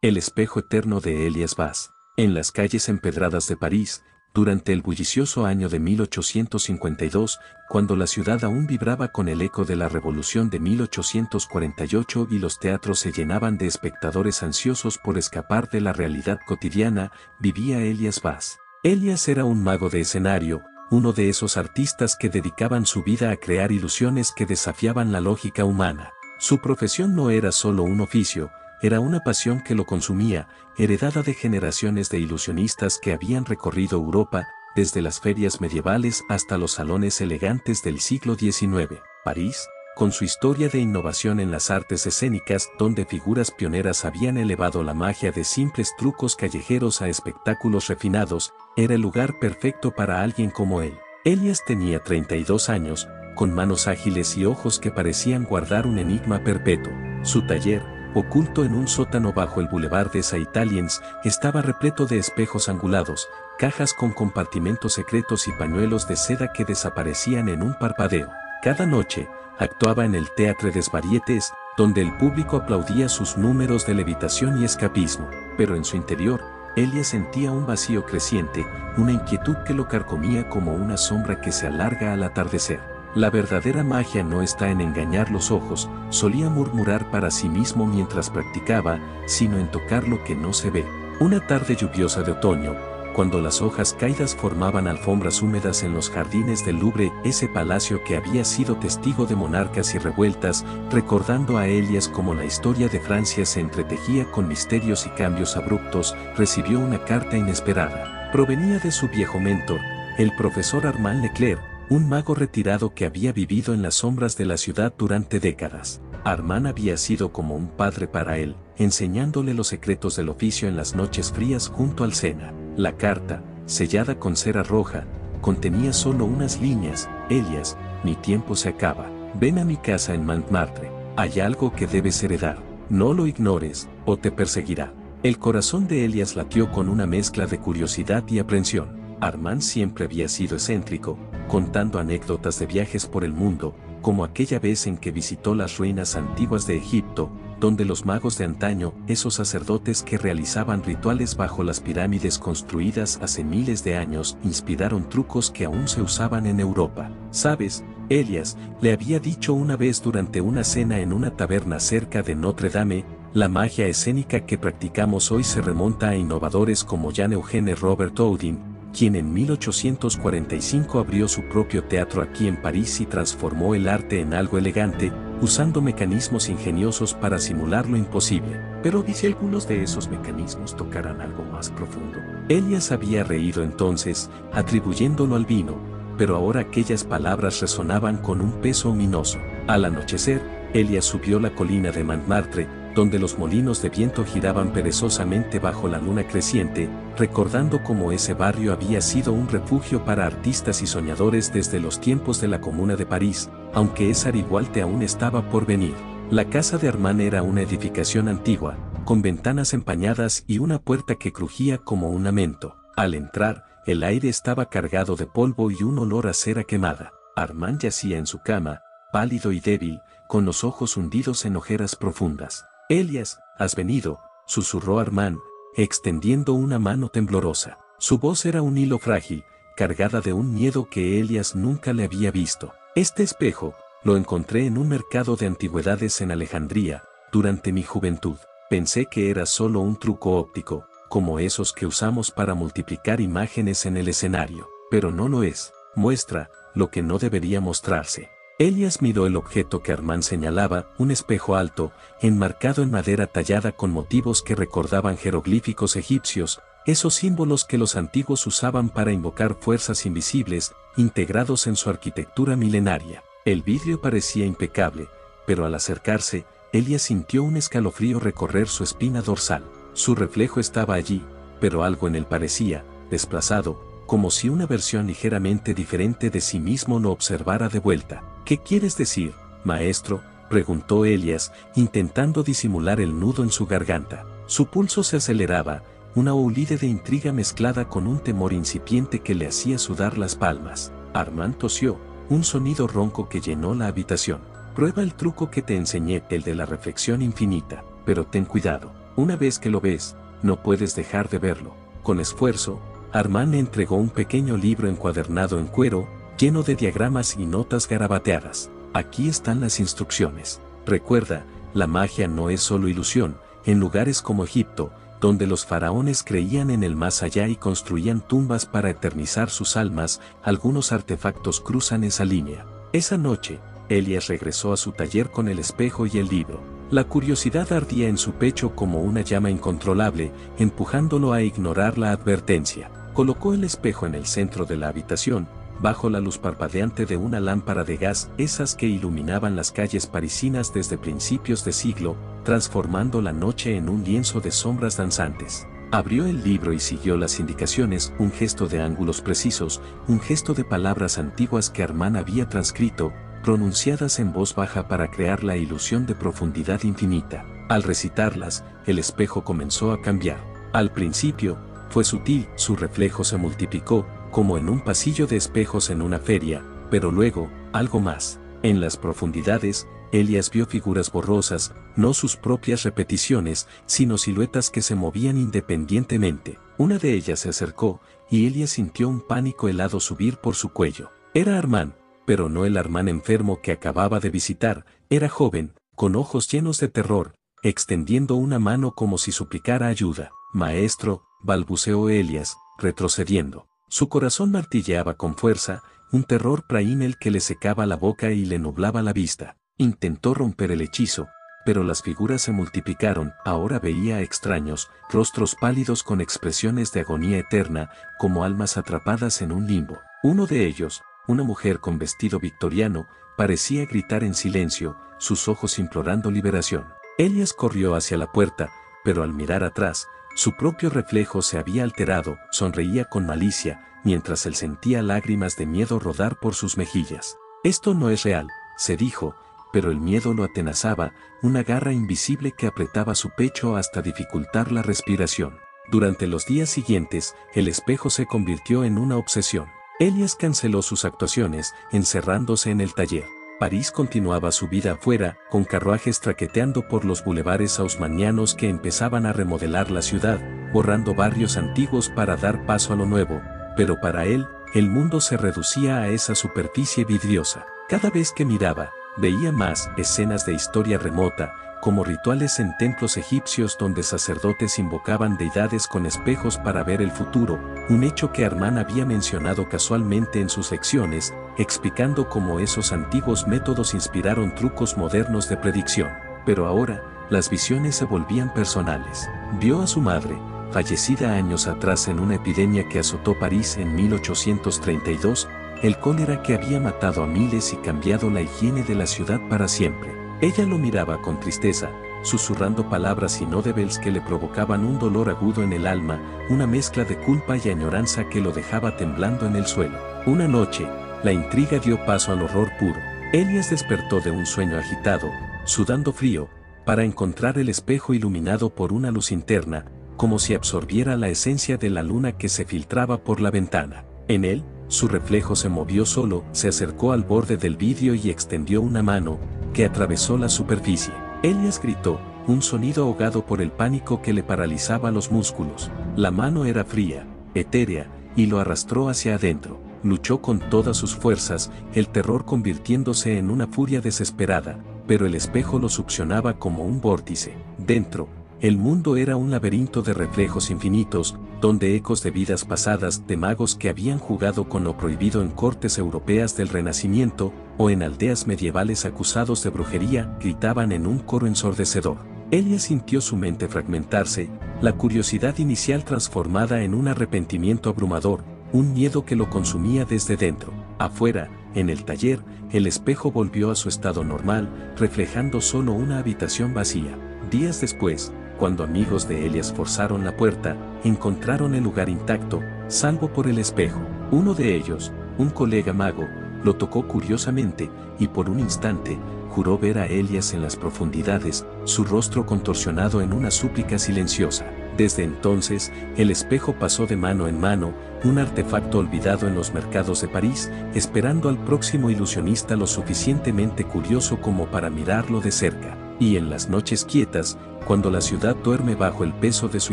El espejo eterno de Elias Vaz. En las calles empedradas de París, durante el bullicioso año de 1852, cuando la ciudad aún vibraba con el eco de la Revolución de 1848 y los teatros se llenaban de espectadores ansiosos por escapar de la realidad cotidiana, vivía Elias Vaz. Elias era un mago de escenario, uno de esos artistas que dedicaban su vida a crear ilusiones que desafiaban la lógica humana. Su profesión no era solo un oficio, era una pasión que lo consumía, heredada de generaciones de ilusionistas que habían recorrido Europa, desde las ferias medievales hasta los salones elegantes del siglo XIX. París, con su historia de innovación en las artes escénicas, donde figuras pioneras habían elevado la magia de simples trucos callejeros a espectáculos refinados, era el lugar perfecto para alguien como él. Elias tenía 32 años, con manos ágiles y ojos que parecían guardar un enigma perpetuo. Su taller, oculto en un sótano bajo el Boulevard des Italiens, estaba repleto de espejos angulados, cajas con compartimentos secretos y pañuelos de seda que desaparecían en un parpadeo. Cada noche, actuaba en el Théâtre des Variétés, donde el público aplaudía sus números de levitación y escapismo, pero en su interior, Elias sentía un vacío creciente, una inquietud que lo carcomía como una sombra que se alarga al atardecer. La verdadera magia no está en engañar los ojos, solía murmurar para sí mismo mientras practicaba, sino en tocar lo que no se ve. Una tarde lluviosa de otoño, cuando las hojas caídas formaban alfombras húmedas en los jardines del Louvre, ese palacio que había sido testigo de monarcas y revueltas, recordando a Elias como la historia de Francia se entretejía con misterios y cambios abruptos, recibió una carta inesperada. Provenía de su viejo mentor, el profesor Armand Leclerc, un mago retirado que había vivido en las sombras de la ciudad durante décadas. Armand había sido como un padre para él, enseñándole los secretos del oficio en las noches frías junto al Sena. La carta, sellada con cera roja, contenía solo unas líneas: Elias, mi tiempo se acaba. Ven a mi casa en Montmartre. Hay algo que debes heredar. No lo ignores, o te perseguirá. El corazón de Elias latió con una mezcla de curiosidad y aprensión. Armand siempre había sido excéntrico, contando anécdotas de viajes por el mundo, como aquella vez en que visitó las ruinas antiguas de Egipto, donde los magos de antaño, esos sacerdotes que realizaban rituales bajo las pirámides construidas hace miles de años, inspiraron trucos que aún se usaban en Europa. ¿Sabes? Elias le había dicho una vez durante una cena en una taberna cerca de Notre Dame, la magia escénica que practicamos hoy se remonta a innovadores como Jean-Eugène Robert Houdin, quien en 1845 abrió su propio teatro aquí en París y transformó el arte en algo elegante, usando mecanismos ingeniosos para simular lo imposible. Pero ¿y si algunos de esos mecanismos tocaran algo más profundo? Elias había reído entonces, atribuyéndolo al vino, pero ahora aquellas palabras resonaban con un peso ominoso. Al anochecer, Elias subió la colina de Montmartre, donde los molinos de viento giraban perezosamente bajo la luna creciente, recordando cómo ese barrio había sido un refugio para artistas y soñadores desde los tiempos de la Comuna de París, aunque esa Rivalte aún estaba por venir. La casa de Armand era una edificación antigua, con ventanas empañadas y una puerta que crujía como un lamento. Al entrar, el aire estaba cargado de polvo y un olor a cera quemada. Armand yacía en su cama, pálido y débil, con los ojos hundidos en ojeras profundas. Elias, has venido, susurró Armand, extendiendo una mano temblorosa. Su voz era un hilo frágil, cargada de un miedo que Elias nunca le había visto. Este espejo, lo encontré en un mercado de antigüedades en Alejandría, durante mi juventud. Pensé que era solo un truco óptico, como esos que usamos para multiplicar imágenes en el escenario. Pero no lo es. Muestra lo que no debería mostrarse. Elias miró el objeto que Armand señalaba, un espejo alto, enmarcado en madera tallada con motivos que recordaban jeroglíficos egipcios, esos símbolos que los antiguos usaban para invocar fuerzas invisibles, integrados en su arquitectura milenaria. El vidrio parecía impecable, pero al acercarse, Elias sintió un escalofrío recorrer su espina dorsal. Su reflejo estaba allí, pero algo en él parecía desplazado, como si una versión ligeramente diferente de sí mismo lo observara de vuelta. ¿Qué quieres decir, maestro?, preguntó Elias, intentando disimular el nudo en su garganta. Su pulso se aceleraba, una huida de intriga mezclada con un temor incipiente que le hacía sudar las palmas. Armand tosió, un sonido ronco que llenó la habitación. Prueba el truco que te enseñé, el de la reflexión infinita, pero ten cuidado. Una vez que lo ves, no puedes dejar de verlo. Con esfuerzo, Armand entregó un pequeño libro encuadernado en cuero, lleno de diagramas y notas garabateadas. Aquí están las instrucciones. Recuerda, la magia no es solo ilusión. En lugares como Egipto, donde los faraones creían en el más allá y construían tumbas para eternizar sus almas, algunos artefactos cruzan esa línea. Esa noche, Elías regresó a su taller con el espejo y el libro. La curiosidad ardía en su pecho como una llama incontrolable, empujándolo a ignorar la advertencia. Colocó el espejo en el centro de la habitación, bajo la luz parpadeante de una lámpara de gas, esas que iluminaban las calles parisinas desde principios de siglo, transformando la noche en un lienzo de sombras danzantes. Abrió el libro y siguió las indicaciones, un gesto de ángulos precisos, un gesto de palabras antiguas que Armand había transcrito, pronunciadas en voz baja para crear la ilusión de profundidad infinita. Al recitarlas, el espejo comenzó a cambiar. Al principio, fue sutil, su reflejo se multiplicó, como en un pasillo de espejos en una feria, pero luego, algo más. En las profundidades, Elías vio figuras borrosas, no sus propias repeticiones, sino siluetas que se movían independientemente. Una de ellas se acercó, y Elías sintió un pánico helado subir por su cuello. Era Armand, pero no el Armand enfermo que acababa de visitar, era joven, con ojos llenos de terror, extendiendo una mano como si suplicara ayuda. «Maestro», balbuceó Elías, retrocediendo. Su corazón martilleaba con fuerza, un terror praínel que le secaba la boca y le nublaba la vista. Intentó romper el hechizo, pero las figuras se multiplicaron. Ahora veía a extraños, rostros pálidos con expresiones de agonía eterna, como almas atrapadas en un limbo. Uno de ellos, una mujer con vestido victoriano, parecía gritar en silencio, sus ojos implorando liberación. Elías corrió hacia la puerta, pero al mirar atrás, su propio reflejo se había alterado, sonreía con malicia, mientras él sentía lágrimas de miedo rodar por sus mejillas. «Esto no es real», se dijo, pero el miedo lo atenazaba, una garra invisible que apretaba su pecho hasta dificultar la respiración. Durante los días siguientes, el espejo se convirtió en una obsesión. Elías canceló sus actuaciones, encerrándose en el taller. París continuaba su vida afuera, con carruajes traqueteando por los bulevares haussmannianos que empezaban a remodelar la ciudad, borrando barrios antiguos para dar paso a lo nuevo, pero para él, el mundo se reducía a esa superficie vidriosa. Cada vez que miraba, veía más escenas de historia remota, como rituales en templos egipcios donde sacerdotes invocaban deidades con espejos para ver el futuro, un hecho que Armand había mencionado casualmente en sus lecciones, explicando cómo esos antiguos métodos inspiraron trucos modernos de predicción. Pero ahora, las visiones se volvían personales. Vio a su madre, fallecida años atrás en una epidemia que azotó París en 1832, el cólera que había matado a miles y cambiado la higiene de la ciudad para siempre. Ella lo miraba con tristeza, susurrando palabras inaudibles que le provocaban un dolor agudo en el alma, una mezcla de culpa y añoranza que lo dejaba temblando en el suelo. Una noche, la intriga dio paso al horror puro. Elías despertó de un sueño agitado, sudando frío, para encontrar el espejo iluminado por una luz interna, como si absorbiera la esencia de la luna que se filtraba por la ventana. En él, su reflejo se movió solo, se acercó al borde del vidrio y extendió una mano, que atravesó la superficie. Elías gritó, un sonido ahogado por el pánico que le paralizaba los músculos. La mano era fría, etérea, y lo arrastró hacia adentro. Luchó con todas sus fuerzas, el terror convirtiéndose en una furia desesperada, pero el espejo lo succionaba como un vórtice. Dentro, el mundo era un laberinto de reflejos infinitos, donde ecos de vidas pasadas, de magos que habían jugado con lo prohibido en cortes europeas del Renacimiento, o en aldeas medievales acusados de brujería, gritaban en un coro ensordecedor. Elías sintió su mente fragmentarse, la curiosidad inicial transformada en un arrepentimiento abrumador, un miedo que lo consumía desde dentro. Afuera, en el taller, el espejo volvió a su estado normal, reflejando solo una habitación vacía. Días después, cuando amigos de Elías forzaron la puerta, encontraron el lugar intacto, salvo por el espejo. Uno de ellos, un colega mago, lo tocó curiosamente, y por un instante, juró ver a Elías en las profundidades, su rostro contorsionado en una súplica silenciosa. Desde entonces, el espejo pasó de mano en mano, un artefacto olvidado en los mercados de París, esperando al próximo ilusionista lo suficientemente curioso como para mirarlo de cerca. Y en las noches quietas, Cuando la ciudad duerme bajo el peso de su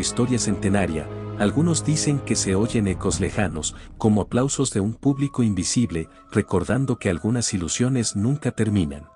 historia centenaria, algunos dicen que se oyen ecos lejanos, como aplausos de un público invisible, recordando que algunas ilusiones nunca terminan.